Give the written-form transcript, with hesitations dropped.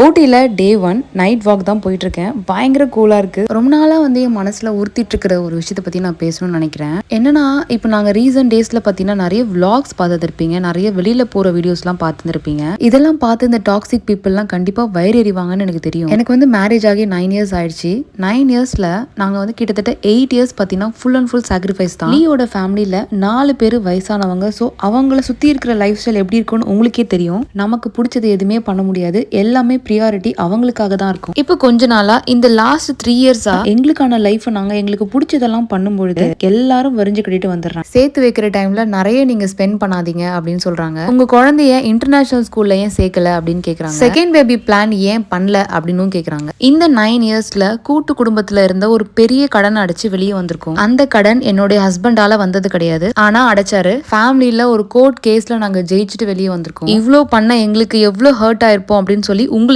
ஊட்டியில் டே 1 night walk தான் போயிட்டுருக்கேன். பயங்கர கூலாக இருக்குது. ரொம்ப நாளாக வந்து என் மனசில் உறுத்திட்டு இருக்கிற ஒரு விஷயத்தை பற்றி நான் பேசணும்னு நினைக்கிறேன். என்னன்னா, இப்போ நாங்கள் ரீசன்ட் டேஸில் பார்த்தீங்கன்னா நிறைய விளாக்ஸ் பார்த்துருப்பீங்க, நிறைய வெளியில் போகிற வீடியோஸ்லாம் பார்த்துருப்பீங்க. இதெல்லாம் பார்த்து இந்த டாக்ஸிக் பீப்புளெலாம் கண்டிப்பாக வயிறு எறிவாங்கன்னு எனக்கு தெரியும். எனக்கு வந்து மேரேஜ் ஆகி 9 இயர்ஸ் ஆயிடுச்சு. 9 இயர்ஸில் நாங்கள் வந்து கிட்டத்தட்ட 8 இயர்ஸ் பார்த்தீங்கன்னா ஃபுல் அண்ட் ஃபுல் சாக்ரிஃபைஸ் தான். லீயோட ஃபேமிலியில் 4 பேர் வயசானவங்க. ஸோ அவங்கள சுற்றி இருக்கிற லைஃப் ஸ்டைல் எப்படி இருக்குன்னு உங்களுக்கே தெரியும். நமக்கு பிடிச்சது எதுவுமே பண்ண முடியாது. எல்லாமே ப்ரியாரிட்டி அவங்களுக்காக தான் இருக்கும். இப்போ கொஞ்ச நாளா இந்த லாஸ்ட் 3 இயர்ஸா எங்களுக்கான லைஃப் நாங்க எங்களுக்கு பிடிச்சதெல்லாம் பண்ணும்பொழுது எல்லாரும் வரிஞ்சு கட்டிட்டு வந்துடுறாங்க. சேர்த்து வைக்கிற டைம்ல நிறைய நீங்க ஸ்பெண்ட் பண்ணாதீங்க அப்படின்னு சொல்றாங்க. உங்க குழந்தைய இன்டர்நேஷனல் ஸ்கூல்ல ஏன் சேர்க்கல அப்படின்னு கேக்குறாங்க. செகண்ட் பேபி பிளான் ஏன் பண்ணல அப்படின்னு கேக்குறாங்க. இந்த 9 இயர்ஸ்ல கூட்டு குடும்பத்துல இருந்த ஒரு பெரிய கடன் அடைச்சு வெளியே வந்திருக்கும். அந்த கடன் என்னுடைய ஹஸ்பண்டால வந்தது கிடையாது, ஆனா அடைச்சாரு. ஃபேமிலியில ஒரு கோர்ட் கேஸ்ல நாங்க ஜெயிச்சுட்டு வெளியே வந்திருக்கோம். இவ்வளவு பண்ண எங்களுக்கு எவ்வளவு ஹர்ட் ஆயிருப்போம் அப்படின்னு சொல்லி உங்களுக்கு